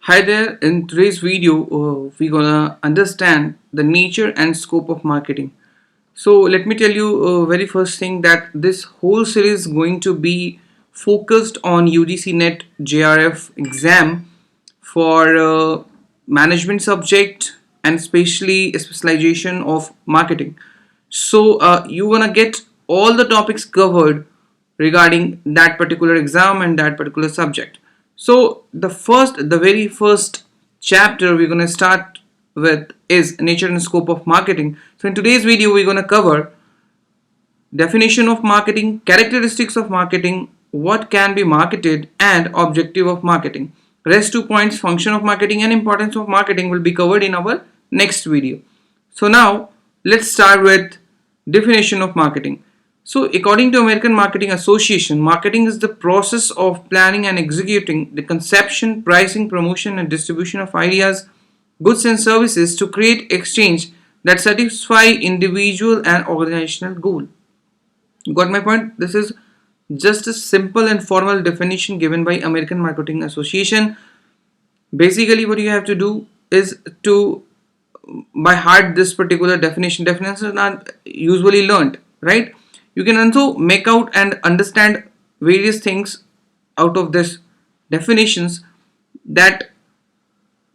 Hi there, in today's video, we're gonna understand the nature and scope of marketing. So, let me tell you very first thing that this whole series is going to be focused on UGC NET JRF exam for management subject and especially a specialization of marketing. So, you're gonna get all the topics covered regarding that particular exam and that particular subject. So the very first chapter we're going to start with is nature and scope of marketing. So in today's video we're going to cover definition of marketing, characteristics of marketing, what can be marketed, and objective of marketing. Rest 2 points, function of marketing and importance of marketing, will be covered in our next video. So now let's start with definition of marketing. So according to American Marketing Association, marketing is the process of planning and executing the conception, pricing, promotion and distribution of ideas, goods and services to create exchange that satisfy individual and organizational goal. Got my point? This is just a simple and formal definition given by American Marketing Association. Basically what you have to do is to by heart this particular definition. Definitions are not usually learned, right? You can also make out and understand various things out of this definitions, that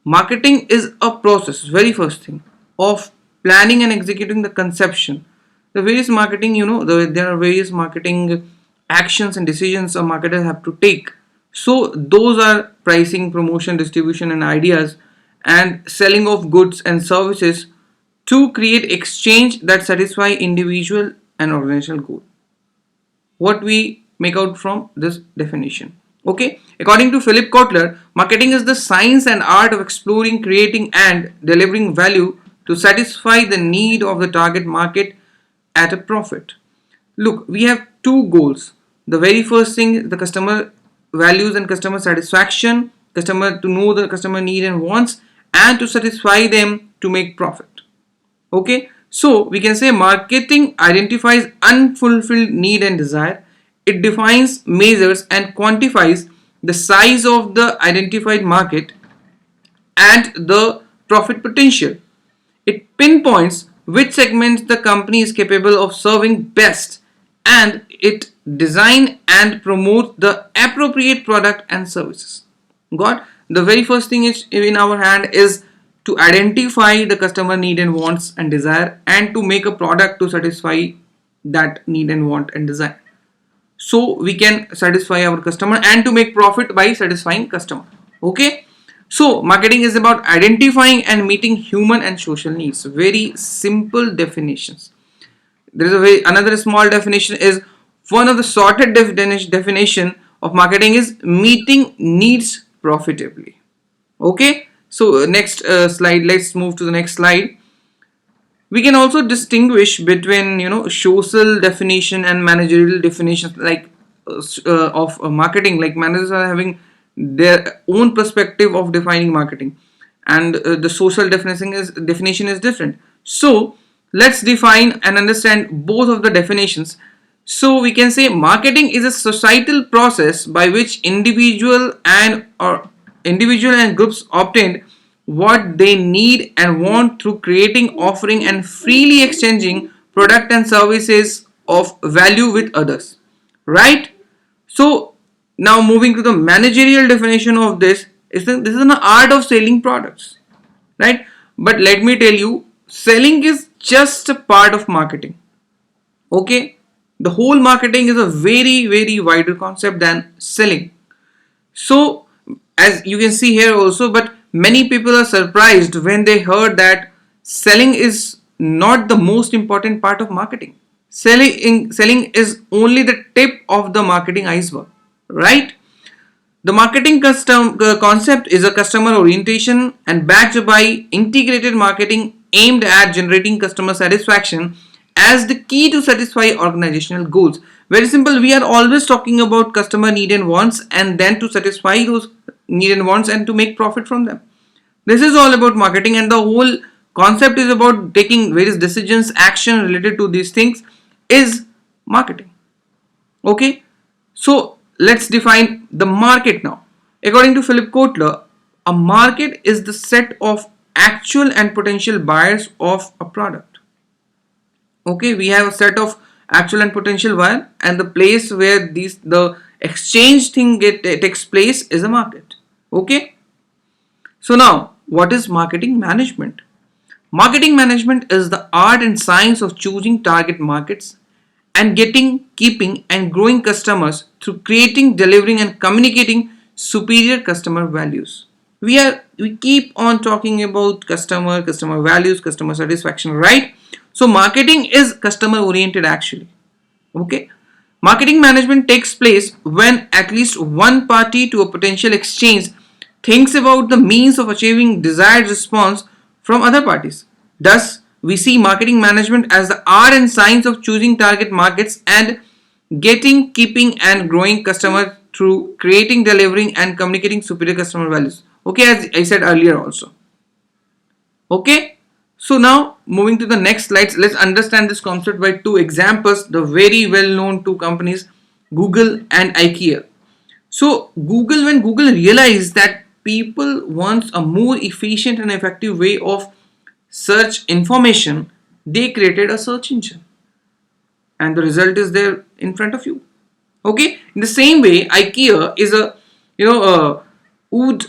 marketing is a process, very first thing, of planning and executing the conception. The various marketing, there are various marketing actions and decisions a marketer have to take. So those are pricing, promotion, distribution and ideas, and selling of goods and services to create exchange that satisfy individual and organizational goal. What we make out from this definition. Okay, according to Philip Kotler, marketing is the science and art of exploring, creating and delivering value to satisfy the need of the target market at a profit. Look, we have two goals. The very first thing, the customer values and customer satisfaction, customer to know the customer need and wants, and to satisfy them to make profit. Okay, so we can say marketing identifies unfulfilled need and desire. It defines, measures and quantifies the size of the identified market and the profit potential. It pinpoints which segments the company is capable of serving best, and it design and promote the appropriate product and services. Got? The very first thing is in our hand is to identify the customer need and wants and desire, and to make a product to satisfy that need and want and desire, so we can satisfy our customer and to make profit by satisfying customer. Okay, so marketing is about identifying and meeting human and social needs. Very simple definitions. There is another small definition is one of the sorted definition of marketing is meeting needs profitably. Okay, so next slide, let's move to the next slide. We can also distinguish between social definition and managerial definitions, like of marketing. Like managers are having their own perspective of defining marketing, and the social definition is different. So let's define and understand both of the definitions. So we can say marketing is a societal process by which individual and groups obtain what they need and want through creating, offering and freely exchanging product and services of value with others, right? So now moving to the managerial definition of this, this is an art of selling products, right? But let me tell you, selling is just a part of marketing. Okay, the whole marketing is a very wider concept than selling. So as you can see here also, but many people are surprised when they heard that selling is not the most important part of marketing. Selling is only the tip of the marketing iceberg, right? The marketing concept is a customer orientation and backed by integrated marketing aimed at generating customer satisfaction as the key to satisfy organizational goals. Very simple, we are always talking about customer need and wants, and then to satisfy those need and wants and to make profit from them. This is all about marketing, and the whole concept is about taking various decisions, action related to these things is marketing. Okay, so let's define the market now. According to Philip Kotler, a market is the set of actual and potential buyers of a product. Okay, we have a set of actual and potential buyer, and the place where the exchange thing takes place is a market. Okay, so now what is marketing management? Marketing management is the art and science of choosing target markets and getting, keeping, and growing customers through creating, delivering, and communicating superior customer values. We keep on talking about customer values, customer satisfaction, right? So marketing is customer oriented actually. Okay. Marketing management takes place when at least one party to a potential exchange thinks about the means of achieving desired response from other parties. Thus, we see marketing management as the art and science of choosing target markets and getting, keeping, and growing customers through creating, delivering, and communicating superior customer values. Okay, as I said earlier also. Okay, so now moving to the next slides, let's understand this concept by two examples, the very well known two companies, Google and IKEA. So Google, when Google realized that people want a more efficient and effective way of search information, they created a search engine, and the result is there in front of you. Okay, in the same way, IKEA is a wood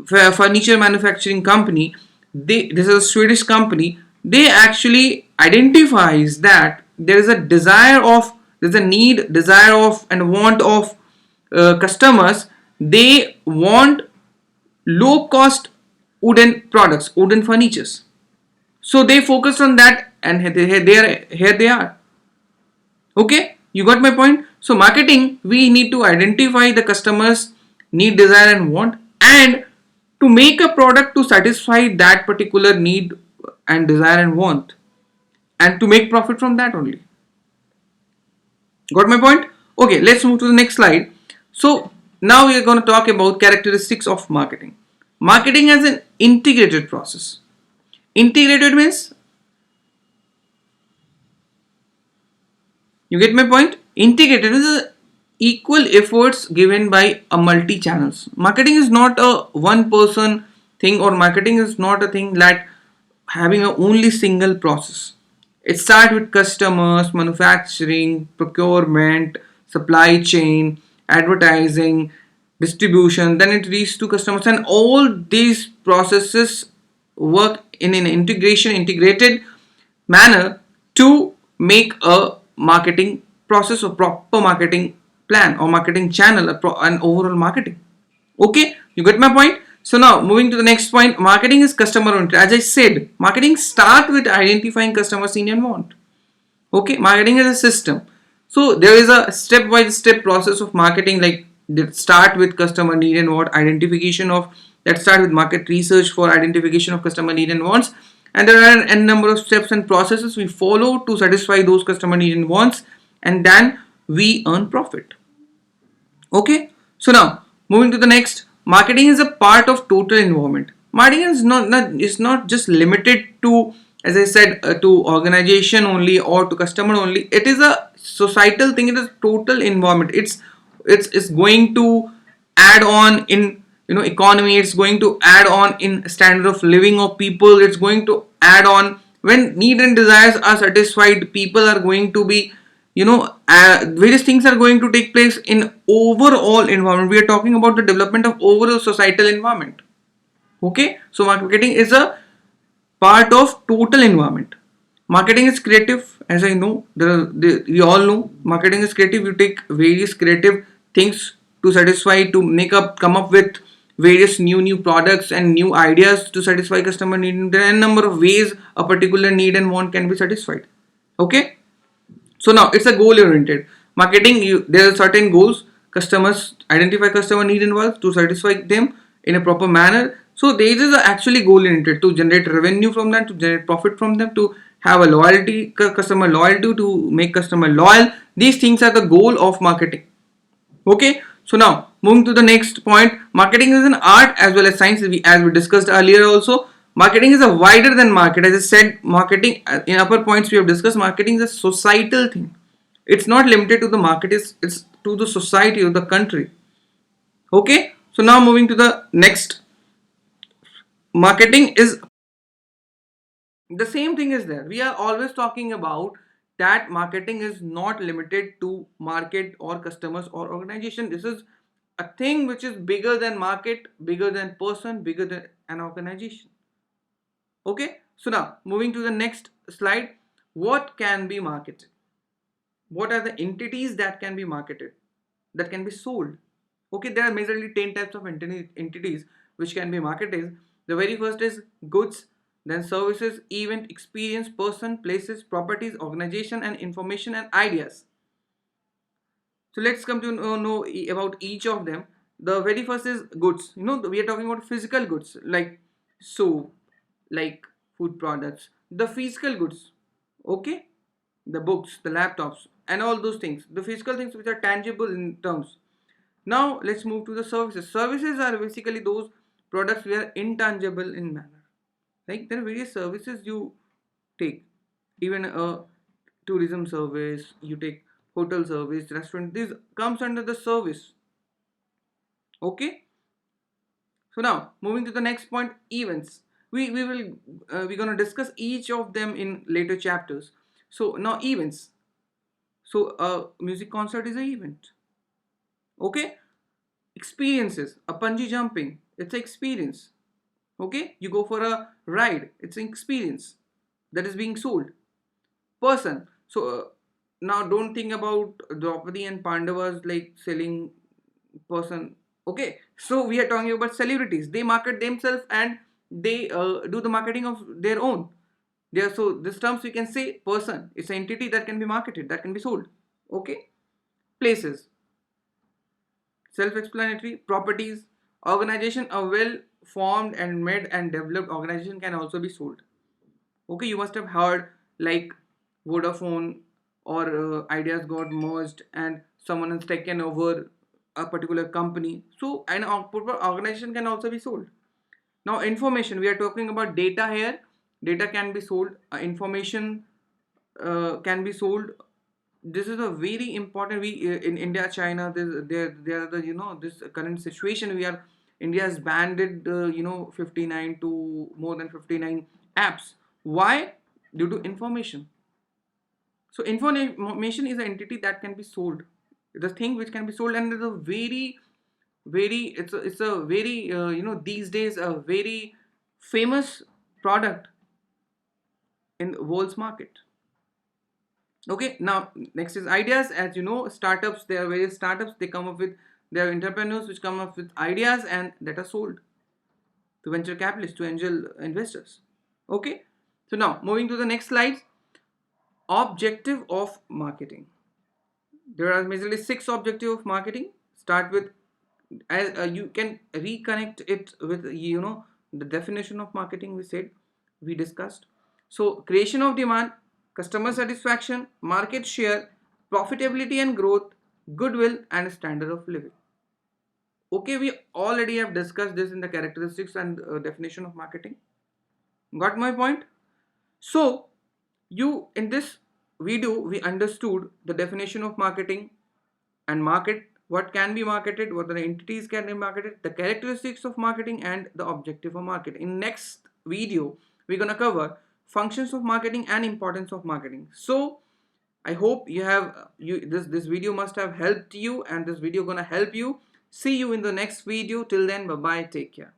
furniture manufacturing company. This is a Swedish company. They actually identifies that there's a need, desire of, and want of customers. They want low cost wooden products, wooden furnitures. So they focused on that, and here they are. Okay, you got my point. So marketing, we need to identify the customers need, desire, and want, and to make a product to satisfy that particular need and desire and want, and to make profit from that only. Got my point? Okay, let's move to the next slide. So now we are going to talk about characteristics of marketing. Marketing as an integrated process. Integrated means, you get my point? Integrated is equal efforts given by a multi channels. Marketing is not a one person thing, or marketing is not a thing like having a only single process. It starts with customers, manufacturing, procurement, supply chain, advertising, distribution, then it reaches to customers, and all these processes work in an integrated manner to make a marketing process or proper marketing plan or marketing channel and overall marketing. Okay, you get my point. So now moving to the next point, marketing is customer oriented. As I said, marketing start with identifying customers need and want. Okay, marketing is a system. So there is a step by step process of marketing, like that start with customer need and want, identification of that start with market research for identification of customer need and wants, and there are n number of steps and processes we follow to satisfy those customer need and wants, and then we earn profit. Okay, so now moving to the next, marketing is a part of total environment. Marketing is not just limited to, as I said, to organization only or to customer only. It is a societal thing. It is total environment. It's going to add on in economy. It's going to add on in standard of living of people. It's going to add on when need and desires are satisfied. People are going to be various things are going to take place in overall environment. We are talking about the development of overall societal environment. Okay, so marketing is a part of total environment. Marketing is creative, as I know. We all know marketing is creative. You take various creative things to satisfy, to come up with various new products and new ideas to satisfy customer need. There are a number of ways a particular need and want can be satisfied. Okay, so now it's a goal oriented marketing. There are certain goals. Customers identify customer need and wants to satisfy them in a proper manner. So this is actually goal oriented to generate revenue from that, to generate profit from them, to have a loyalty, customer loyalty, to make customer loyal. These things are the goal of marketing. Okay, so now moving to the next point, marketing is an art as well as science. As we discussed earlier also, marketing is a wider than market. As I said, marketing in upper points we have discussed, marketing is a societal thing. It's not limited to the market, it's to the society or the country. Okay, so now moving to the next marketing is the same thing is there. We are always talking about that marketing is not limited to market or customers or organization. This is a thing which is bigger than market, bigger than person, bigger than an organization. Okay, so now moving to the next slide. What can be marketed? What are the entities that can be marketed, that can be sold? Okay, there are majorly 10 types of entities which can be marketed. The very first is goods, then services, event, experience, person, places, properties, organization, and information and ideas. So let's come to know about each of them. The very first is goods. We are talking about physical goods like soap, like food products, the physical goods. Okay, the books, the laptops, and all those things. The physical things which are tangible in terms. Now let's move to the services. Services are basically those products which are intangible in manner. Like there are various services you take, even a tourism service, you take hotel service, restaurant. This comes under the service. Okay. So now moving to the next point, events. We're gonna discuss each of them in later chapters. So now events. So a music concert is an event. Okay. Experiences. A bungee jumping. It's an experience. Okay, you go for a ride, it's an experience that is being sold. Person. So now don't think about Draupadi and Pandavas like selling person. Okay, so we are talking about celebrities. They market themselves and they do the marketing of their own. They are, so this terms we can say person. It's an entity that can be marketed, that can be sold. Okay, places. Self-explanatory. Properties. Organization. A well formed and made and developed organization can also be sold. Okay, you must have heard like Vodafone or ideas got merged and someone has taken over a particular company. So an organization can also be sold. Now information, we are talking about data here. Data can be sold. Information can be sold. This is a very important. We in India, China, there are the this current situation. We are India has banned 59 to more than 59 apps. Why? Due to information. So information is an entity that can be sold. The thing which can be sold, and it's a very it's a very these days a very famous product in the world's market. Okay, now next is ideas. As you know, startups, there are various startups, they come up with, there are entrepreneurs which come up with ideas and that are sold to venture capitalists, to angel investors. Okay, so now moving to the next slide. Objective of marketing. There are majorly six objectives of marketing. Start with, you can reconnect it with the definition of marketing we said, we discussed. So creation of demand, customer satisfaction, market share, profitability and growth, goodwill and standard of living. Okay, we already have discussed this in the characteristics and definition of marketing. Got my point? So you, in this video we understood the definition of marketing and market, what can be marketed, what the entities can be marketed, the characteristics of marketing and the objective of marketing. In next video we're going to cover functions of marketing and importance of marketing. So I hope you have this video must have helped you, and this video gonna help you. See you in the next video. Till then, bye bye, take care.